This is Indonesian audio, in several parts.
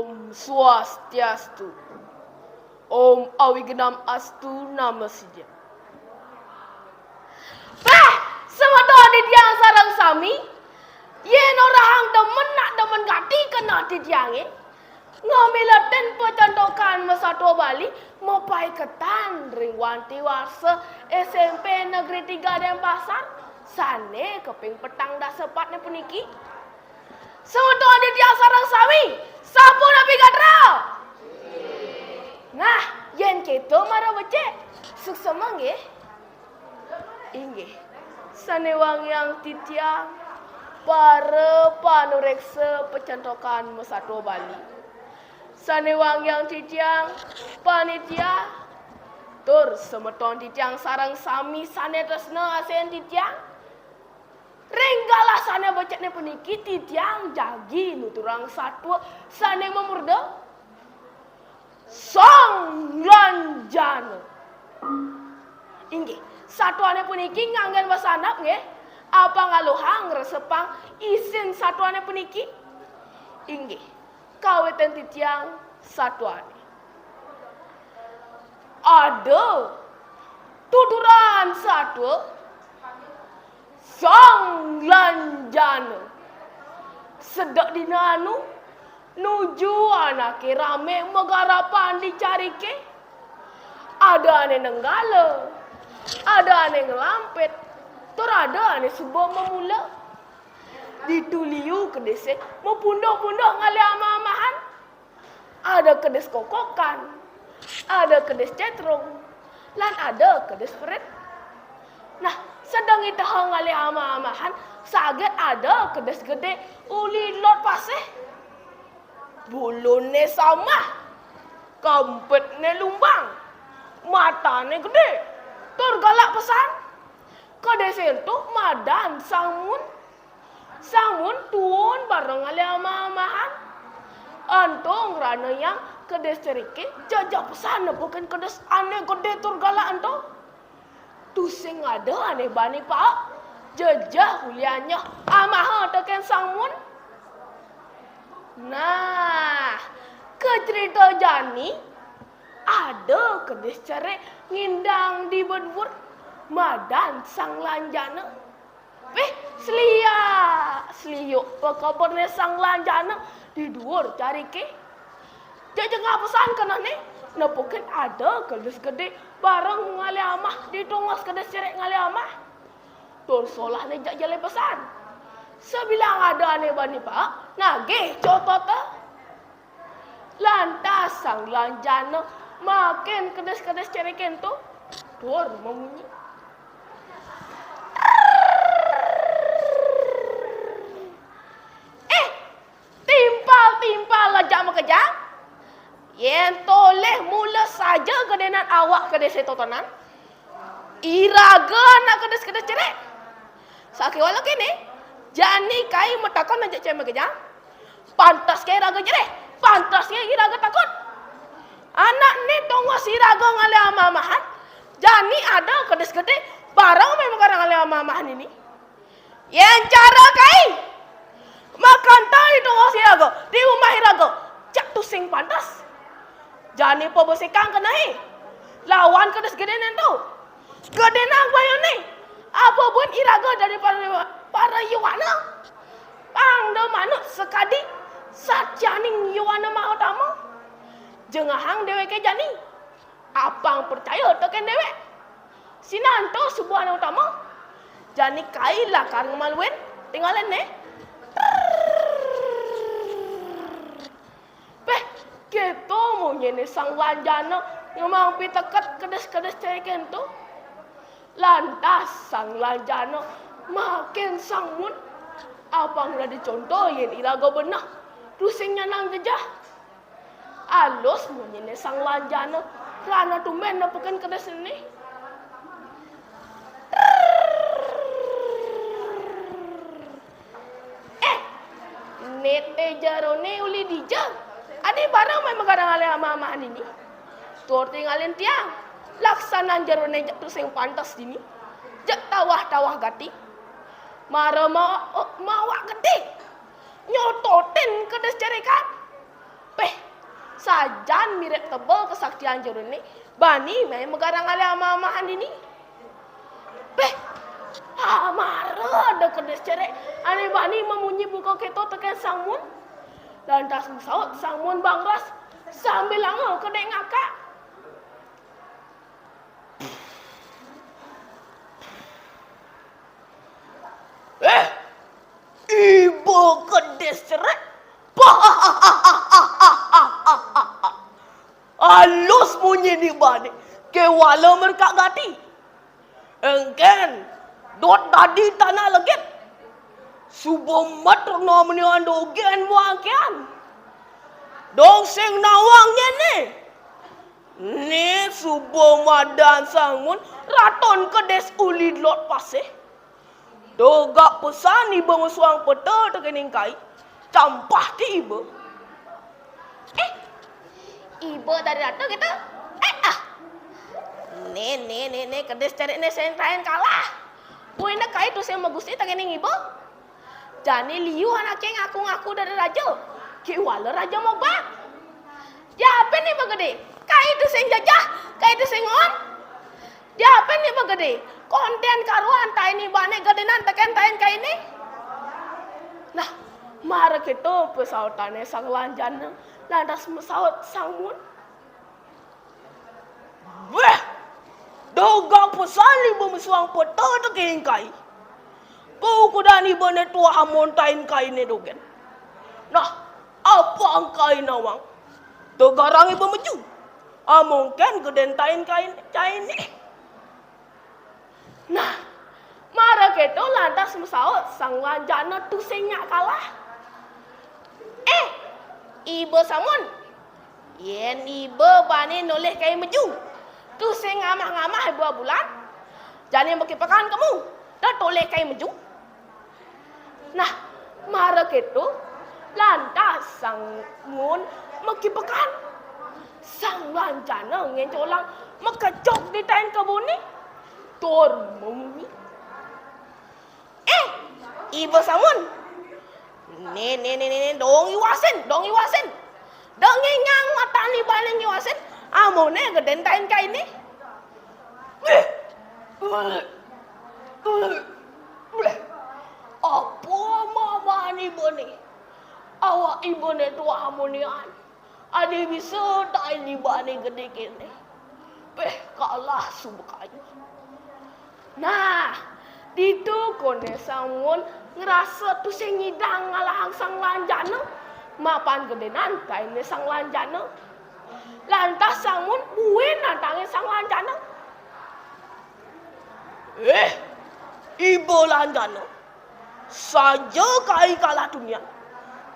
Om Swastiastu. Om Awigenam Astu Nama Sidya. Semua di tiang sarang sami. Ye norahang demen nak demen gati kena di tiange. Ngamilaten pecantokan Mesatu Bali mopai ketan ring wanti warsa SMP Negeri 3 Denpasar sane keping petang dah sepatnya puniki. Semua di tiang sarang sami. Sapu nabi gatra. Nah, yen keto mara becek. Suksema nggih. Inggih. Sanewang yang titiang para panureksa pecantokan Mesatu Bali. Sanewang yang titiang panitia tur semeton titiang sarang sami sane tresna asen titiang. Renggalah sane becekne puniki titiang jagi nuturang satwa sane memurda. Sang Lanjana. Inggih, satuane puniki nganggen basanap nggih. Apa ngaluhang resepang isin satuane puniki? Inggih, kawetan titiang satuane. Ada tuturan satwa Sang Lanjana. Sedak dinanu nuju anake rame megarapan dicarike. Ada ane nenggala, ada ane ngelampet, tur ada ane subuh memula. Dituliu kedese mau pundoh-pundoh ngale ama-amahan. Ada kedes kokokan, ada kedes cetrung, lan ada kedes peret. Nah, sedang itu ngale ama-amahan, saget ada kedes gede uli lot paseh. Bulune sama, kampetne lumbang, matane gede, tur galak pesan. Kadesen tu madan sangun tuon bareng ale ama-amahan. Antong rana yang kedes cerike jajak pesan bukan kedes ane gede tur galak anto. Tusing ada ane bani pak, jajah hulianya amaha teken sangun. Nah, ke cerita Jani ada kedes cere ngindang di bedwur madan Sang Lanjana. Seliuk pekabarnya Sang Lanjana di dhuwur carike. Jajeng pesan kena ni, nepukin ada kedes gede bareng ngale amah ditongos kedes cere ngale amah. Tur solah ni jak jale pesan. Sebilang ada ane bani pak, nagih cotota. Lantas Sang Lanjana makin kedes-kedes cereken tu, tur memunyi. Timpal lajak makejang. Yen toleh mula saja kedenan awak kedes totonan. Iraga nak kedes-kedes cerek. Sakit walau kini. Jani kai metakon najak cema kejang. Pantas kai raga jere. Pantas kai raga takut. Anak ni tunggu si raga ngale ama-amahan. Jani ada kedes gede. Barang memang karang ngale ama-amahan ini. Yang cara kai. Makan tahu tunggu si raga. Di rumah raga. Cak tu sing pantas. Jani po besikang kenai. Lawan kedes gede nentu. Gede nang bayo ni. Apa pun iraga dari para yuwana. Pangda manuk sekadi sajaning yuwana mau tamu. Jengahang deweke jani. Apang percaya teken dewek. Sinanto sebuah utama. Jani kailah kareng maluen tinggalan ne. Keto mo nyene Sang Lanjana ngomong piteket kedes-kedes ceken tu. Lantas Sang Lanjana makin sangun. Abang dah dicontohin iraga benah. Rusingnya nang jejah. Alus menyene Sang Lanjana. Kerana tumben napukan kedes ini. Nete jarone uli dijang. Adi barang memang kadang ale ama-amahan ini. Tur tinggalin tiang. Laksanaan jarone jatuh sing pantas dini. Jak tawah-tawah gati. Mara mawak gede. Nyototin kedes cerekan. sajan mirip tebel kesaktian jero ni. Bani main megarang ale ama-amahan ini. Beh, marah ada kedes cerek. Ane bani memunyi buka keto tekan sangmun. Lantas saut sangmun bangras sambil langau kedek ngakak. Ibu kedes cerek. Halus bunyi di bani. Kewala merkak gati. Engken. Dot tadi tanah legit. Subomat namanya andogen wakian. Dong sing nawangnya nih. Ni subomadan sangmun raton kedes ulid lot paseh. Dogak pesan ibu musuang peta tekening kai. Campah ti ibu. Ibu dari rato gitu. Nih kedes cari nih sentahin kalah. Puina kai tu saya magusti tekening ibu. Jani liu anaknya ngaku-ngaku dari raja. Kiwala raja mau bak. Ya apa nih bagede? Kai itu sing jajah, kai itu sing on. Ya apa nih bagede? Konten karuan tai ni bane gedenan teken tain kai ini. Nah, mara kita pesautane sang lanjana lantas mesaut sangmun. Weh, dogang pesali bemusuang peta teking kai. Kau kudani bane tua hamon tain kai ni dogen. Nah, apa angkai nawang? Dogarang ibu meju. Mungkin geden tain kai ni. Nah, mara keto lantas mesaut sang lanjana tu senyak kalah. Ibu samun. Yen ibu bani noleh kai meju. Tu seng ngamah-ngamah 2 bulan. Jadi makipakan kamu. Dah toleh kai meju. Nah, mara keto lantas sang ngun makipakan. Sang lanjana ngencolang makacok di tain kebun ni. Tor mumi. Ibu samun. Nih, dong iwasin. Dong ngang mata ni baling iwasin. Amone geden tain kai ni. Apa mama ni boni? Awak ibu ni tua harmonian. Adi bisa tain ni bani gede kene. Kalah subakanya. Nah, itu kone sangun ngerasa tu sing ngidang ngalahang sang lanjana. Mapan gedenan kaine sang lanjana. Lantas sangun buin nantangin sang lanjana. Ibu lanjana. Saja kai kalah dunia.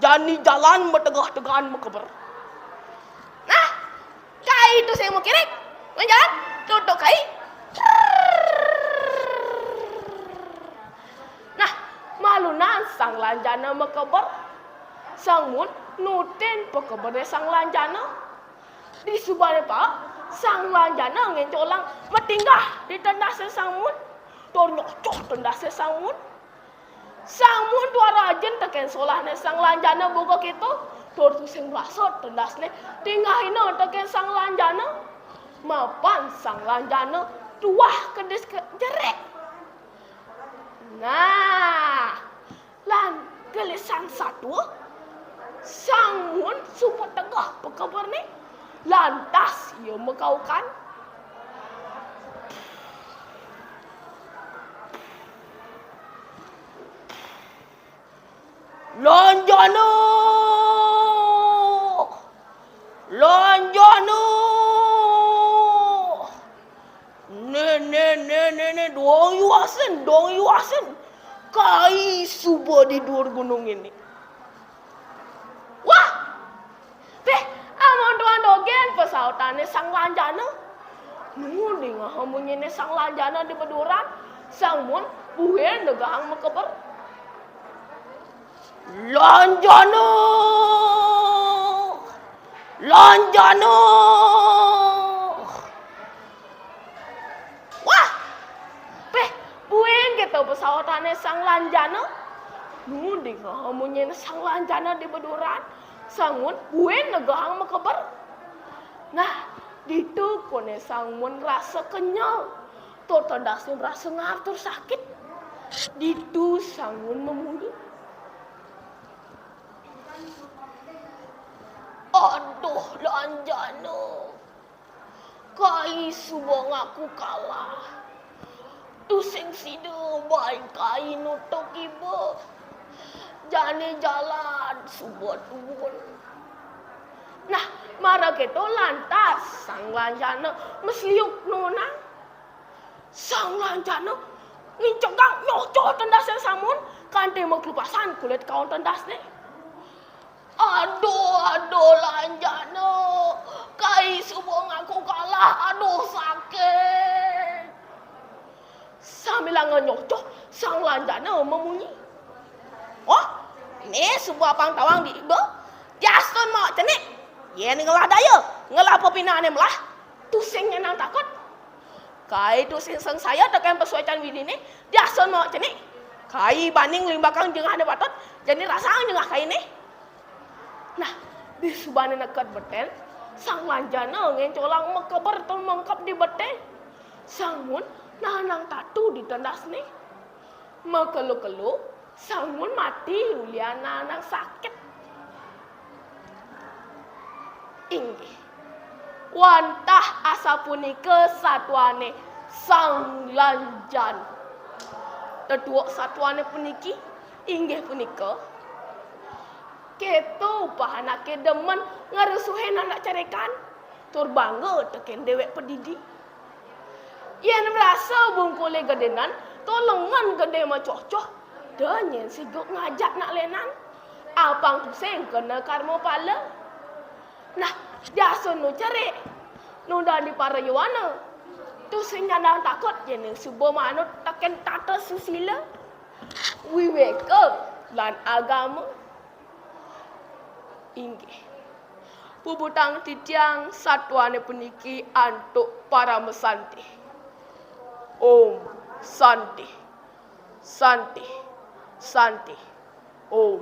Jani jalan metegah-tegahan mekeber. Nah, kai itu saya mau kirik. Menjalan, tutup kai. Nah, malunan sang lanjana mekeber. Sangmun nutin pekebernya sang lanjana. Di subane pak, sang lanjana ngencolang metinggah di tendasnya sangmun. Tor nyocoh tendasnya sangmun. Sangmun tua rajin teken solahnya sang lanjana boga gitu. Tor tu sing rasot tendasnya tinggahina teken sang lanjana. Mapan sang lanjana tuah kedes jerek. Nah, lan gelisan satu sangmun super tegah pekeber ni. Lantas ia mekaukan. Lanjana. Ne, dong yuasen. Kai subuh di 2 gunung ini. Wah! Amon tuan dogen pesautane sang lanjana. Nuni ngahamunyene sang lanjana di beduran. Sangmun buhen negahang mekeber. Lanjana. Wah! Buhen gitu pesautane sang lanjana. Nuni ngahamunyene sang lanjana di beduran. Sangun buhen negahang mekeber. Nah, ditu kone sangmun rasa kenyal. To tendasin rasa ngatur sakit. Ditu sangmun memunyi. Aduh lanjano. Kai subong aku kalah. Tusing sido baik kai nutuk ibu. Jane jalan subot ubun. Nah, mara keto lantas sang lanjana mesliuk nona. Sang lanjana ngincekang nyoco tendasnya samun kante maklupasan kulit kawan tendasnya. Aduh lanjana kai subong aku kalah, aduh sakit. Sambil nyoco sang lanjana memunyi. Oh, ini sebuah pangtawang di ibu. Jason mau cenik. Ye ni ngelah daya, ngelah pepinaan melah. Tusingnya nang takut. Kai tusing sang saya tekan pesuaian wini ni. Jason mau cenik. Kai banding limbakang jengah ada batot. Jadi rasang jengah kai ni. Nah, di subane nekat betel. Sang lanjana ngencolang mekeber tu mengkap di betel. Sangmun nanang tatu di tendas ni. Mekelu-kelu. Sangmun mati ulian nanang sakit. Inggih. Wantah asa punika satuane sang lanjan. Teduok satuane puniki inggih punika. Keto pahanake demen ngarusuhen anak carekan. Tur bangga teken dewek pedidi. Yen merasa bungkule gedenan, tolengan gede macocoh. Danyen sigok ngajak nak lenan. Apang tusing kena karma pala. Nah, jason nu cari. Nu dah di para yuwana. Tusing nyandang takut jene subuh manut taken tata susila. Wiweka dan agama. Inggih. Pubutang titiang satuane puniki antuk para mesanti. Om Santi. Santi. Santi. Om.